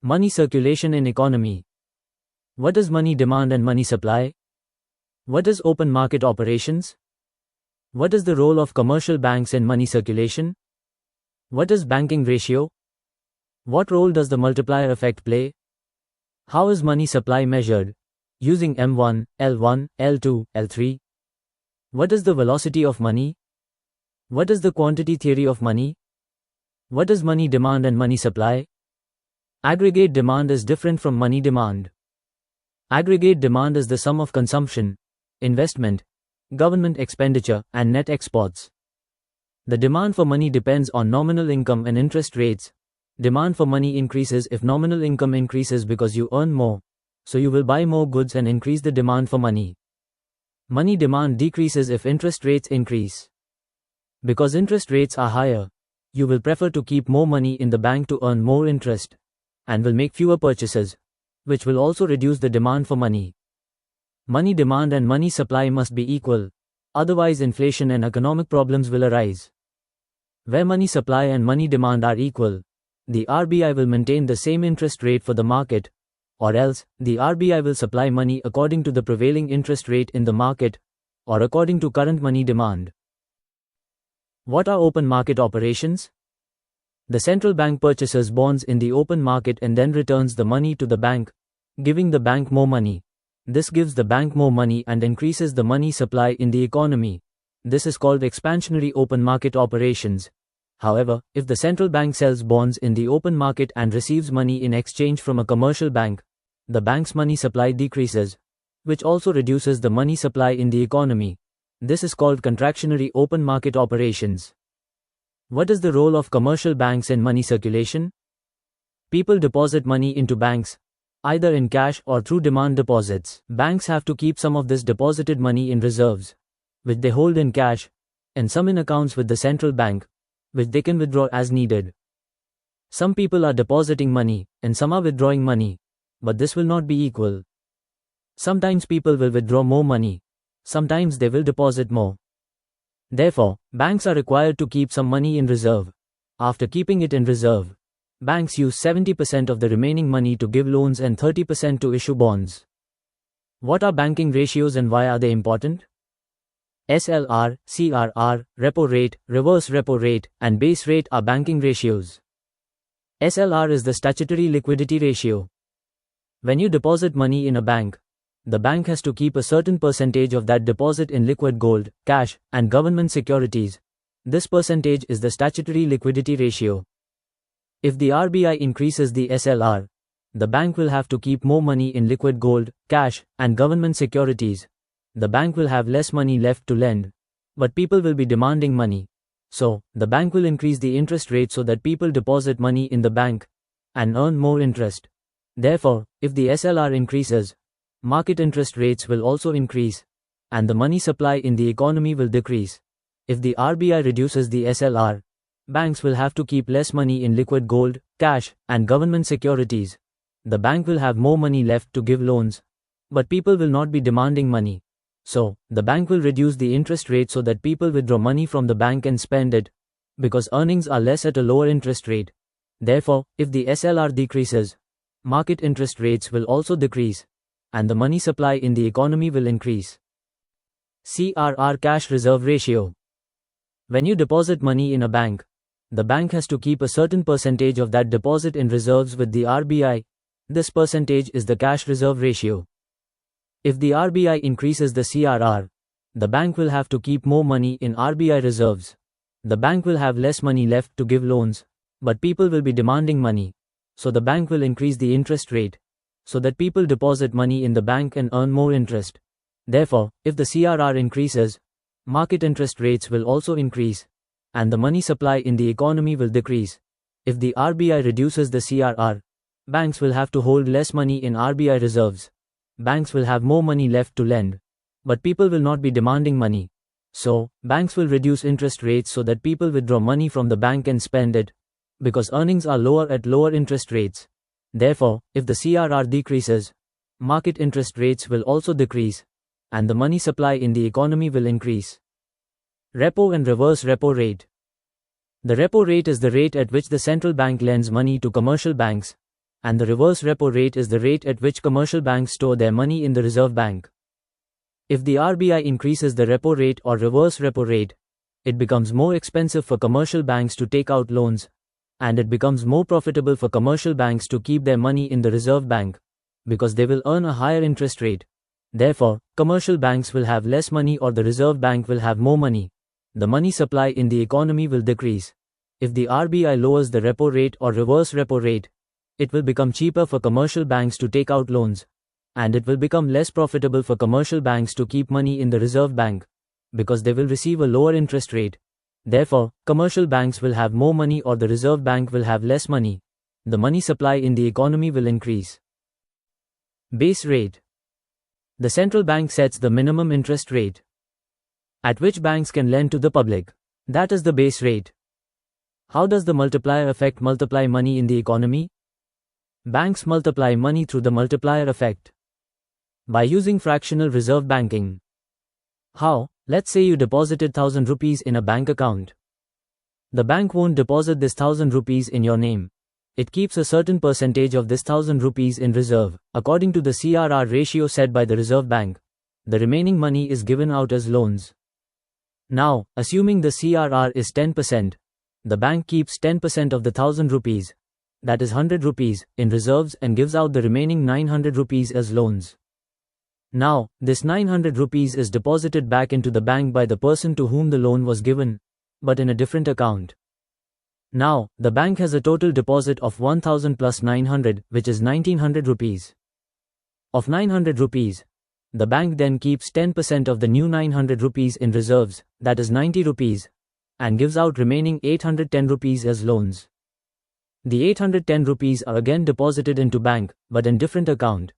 Money circulation in economy. What is money demand and money supply? What is open market operations? What is the role of commercial banks in money circulation? What is banking ratio? What role does the multiplier effect play? How is money supply measured? Using M1, L1, L2, L3. What is the velocity of money? What is the quantity theory of money? What is money demand and money supply? Aggregate demand is different from money demand. Aggregate demand is the sum of consumption, investment, government expenditure, and net exports. The demand for money depends on nominal income and interest rates. Demand for money increases if nominal income increases because you earn more, so you will buy more goods and increase the demand for money. Money demand decreases if interest rates increase. Because interest rates are higher, you will prefer to keep more money in the bank to earn more interest, and will make fewer purchases, which will also reduce the demand for money. Money demand and money supply must be equal, otherwise inflation and economic problems will arise. Where money supply and money demand are equal, the RBI will maintain the same interest rate for the market, or else, the RBI will supply money according to the prevailing interest rate in the market, or according to current money demand. What are open market operations? The central bank purchases bonds in the open market and then returns the money to the bank, giving the bank more money. This gives the bank more money and increases the money supply in the economy. This is called expansionary open market operations. However, if the central bank sells bonds in the open market and receives money in exchange from a commercial bank, the bank's money supply decreases, which also reduces the money supply in the economy. This is called contractionary open market operations. What is the role of commercial banks in money circulation? People deposit money into banks, either in cash or through demand deposits. Banks have to keep some of this deposited money in reserves, which they hold in cash, and some in accounts with the central bank, which they can withdraw as needed. Some people are depositing money, and some are withdrawing money, but this will not be equal. Sometimes people will withdraw more money, sometimes they will deposit more. Therefore, banks are required to keep some money in reserve. After keeping it in reserve, banks use 70% of the remaining money to give loans and 30% to issue bonds. What are banking ratios and why are they important? SLR, CRR, repo rate, reverse repo rate, and base rate are banking ratios. SLR is the statutory liquidity ratio. When you deposit money in a bank, the bank has to keep a certain percentage of that deposit in liquid gold, cash, and government securities. This percentage is the statutory liquidity ratio. If the RBI increases the SLR, the bank will have to keep more money in liquid gold, cash, and government securities. The bank will have less money left to lend, but people will be demanding money. So, the bank will increase the interest rate so that people deposit money in the bank and earn more interest. Therefore, if the SLR increases, market interest rates will also increase, and the money supply in the economy will decrease. If the RBI reduces the SLR, banks will have to keep less money in liquid gold, cash, and government securities. The bank will have more money left to give loans, but people will not be demanding money. So, the bank will reduce the interest rate so that people withdraw money from the bank and spend it, because earnings are less at a lower interest rate. Therefore, if the SLR decreases, market interest rates will also decrease, and the money supply in the economy will increase. CRR, cash reserve ratio. When you deposit money in a bank, the bank has to keep a certain percentage of that deposit in reserves with the RBI. This percentage is the cash reserve ratio. If the RBI increases the CRR, the bank will have to keep more money in RBI reserves. The bank will have less money left to give loans, but people will be demanding money. So the bank will increase the interest rate, so that people deposit money in the bank and earn more interest. Therefore, if the CRR increases, market interest rates will also increase, and the money supply in the economy will decrease. If the RBI reduces the CRR, banks will have to hold less money in RBI reserves. Banks will have more money left to lend, but people will not be demanding money. So, banks will reduce interest rates so that people withdraw money from the bank and spend it, because earnings are lower at lower interest rates. Therefore, if the CRR decreases, market interest rates will also decrease, and the money supply in the economy will increase. Repo and reverse repo rate. The repo rate is the rate at which the central bank lends money to commercial banks, and the reverse repo rate is the rate at which commercial banks store their money in the Reserve Bank. If the RBI increases the repo rate or reverse repo rate, it becomes more expensive for commercial banks to take out loans, and it becomes more profitable for commercial banks to keep their money in the Reserve Bank, because they will earn a higher interest rate. Therefore, commercial banks will have less money or the Reserve Bank will have more money. The money supply in the economy will decrease. If the RBI lowers the repo rate or reverse repo rate, it will become cheaper for commercial banks to take out loans, and it will become less profitable for commercial banks to keep money in the Reserve Bank, because they will receive a lower interest rate. Therefore, commercial banks will have more money or the Reserve Bank will have less money. The money supply in the economy will increase. Base rate. The central bank sets the minimum interest rate at which banks can lend to the public. That is the base rate. How does the multiplier effect multiply money in the economy? Banks multiply money through the multiplier effect by using fractional reserve banking. How? Let's say you deposited 1000 rupees in a bank account. The bank won't deposit this 1000 rupees in your name. It keeps a certain percentage of this 1000 rupees in reserve, according to the CRR ratio set by the Reserve Bank. The remaining money is given out as loans. Now, assuming the CRR is 10%, the bank keeps 10% of the 1000 rupees, that is 100 rupees, in reserves and gives out the remaining 900 rupees as loans. Now, this 900 rupees is deposited back into the bank by the person to whom the loan was given, but in a different account. Now, the bank has a total deposit of 1000 plus 900, which is 1900 rupees. Of 900 rupees, the bank then keeps 10% of the new 900 rupees in reserves, that is 90 rupees, and gives out remaining 810 rupees as loans. The 810 rupees are again deposited into bank, but in different account.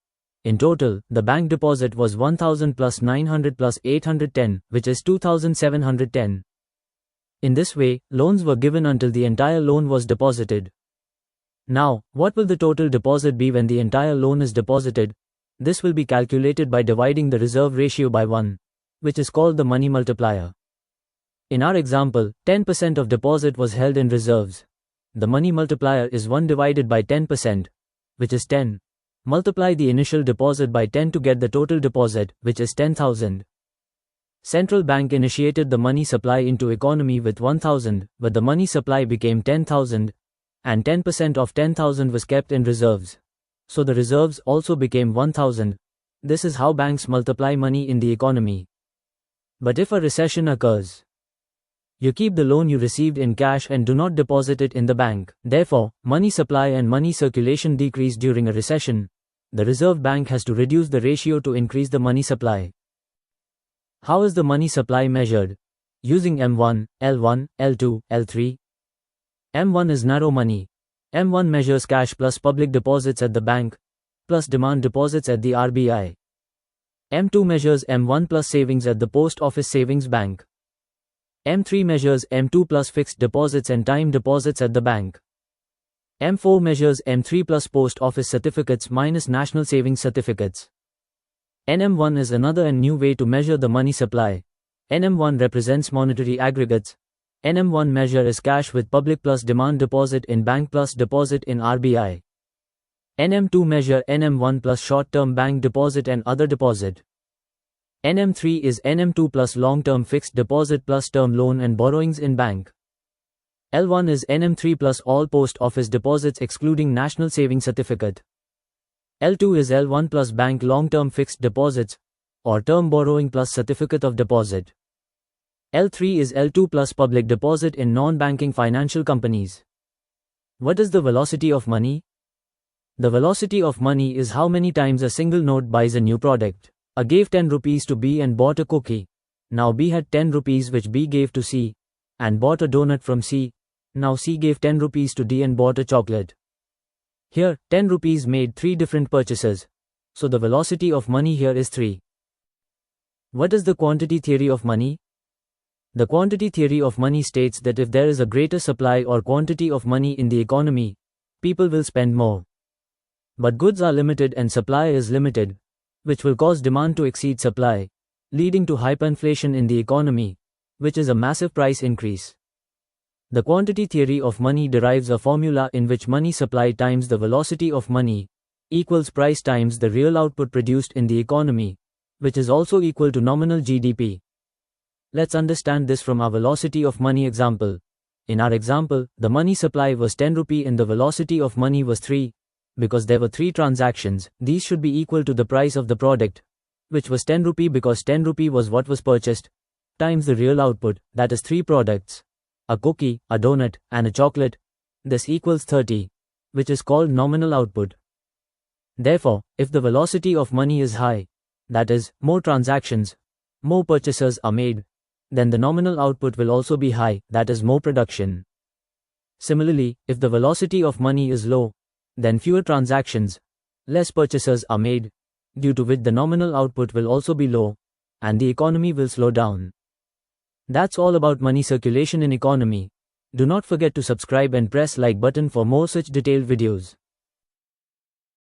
In total, the bank deposit was 1000 plus 900 plus 810, which is 2710. In this way, loans were given until the entire loan was deposited. Now, what will the total deposit be when the entire loan is deposited? This will be calculated by dividing the reserve ratio by 1, which is called the money multiplier. In our example, 10% of deposit was held in reserves. The money multiplier is 1 divided by 10%, which is 10. Multiply the initial deposit by 10 to get the total deposit, which is 10,000. Central bank initiated the money supply into economy with 1000, but the money supply became 10,000, and 10% of 10,000 was kept in reserves. So the reserves also became 1000. This is how banks multiply money in the economy. But if a recession occurs, you keep the loan you received in cash and do not deposit it in the bank. Therefore, money supply and money circulation decrease during a recession. The Reserve Bank has to reduce the ratio to increase the money supply. How is the money supply measured? Using M1, L1, L2, L3. M1 is narrow money. M1 measures cash plus public deposits at the bank, plus demand deposits at the RBI. M2 measures M1 plus savings at the post office savings bank. M3 measures M2 plus fixed deposits and time deposits at the bank. M4 measures M3 plus post office certificates minus national savings certificates. NM1 is another and new way to measure the money supply. NM1 represents monetary aggregates. NM1 measure is cash with public plus demand deposit in bank plus deposit in RBI. NM2 measure NM1 plus short-term bank deposit and other deposit. NM3 is NM2 plus long-term fixed deposit plus term loan and borrowings in bank. L1 is NM3 plus all post office deposits excluding national savings certificate. L2 is L1 plus bank long-term fixed deposits, or term borrowing plus certificate of deposit. L3 is L2 plus public deposit in non-banking financial companies. What is the velocity of money? The velocity of money is how many times a single note buys a new product. A gave 10 rupees to B and bought a cookie. Now B had 10 rupees which B gave to C, and bought a donut from C. Now C gave 10 rupees to D and bought a chocolate. Here, 10 rupees made 3 different purchases. So the velocity of money here is 3. What is the quantity theory of money? The quantity theory of money states that if there is a greater supply or quantity of money in the economy, people will spend more. But goods are limited and supply is limited, which will cause demand to exceed supply, leading to hyperinflation in the economy, which is a massive price increase. The quantity theory of money derives a formula in which money supply times the velocity of money equals price times the real output produced in the economy, which is also equal to nominal GDP. Let's understand this from our velocity of money example. In our example, the money supply was 10 rupee and the velocity of money was 3. Because there were 3 transactions, these should be equal to the price of the product, which was 10 rupee because 10 rupee was what was purchased, times the real output, that is 3 products. A cookie, a donut, and a chocolate. This equals 30, which is called nominal output. Therefore, if the velocity of money is high, that is, more transactions, more purchases are made, then the nominal output will also be high, that is, more production. Similarly, if the velocity of money is low, then fewer transactions, less purchases are made, due to which the nominal output will also be low, and the economy will slow down. That's all about money circulation in economy. Do not forget to subscribe and press like button for more such detailed videos.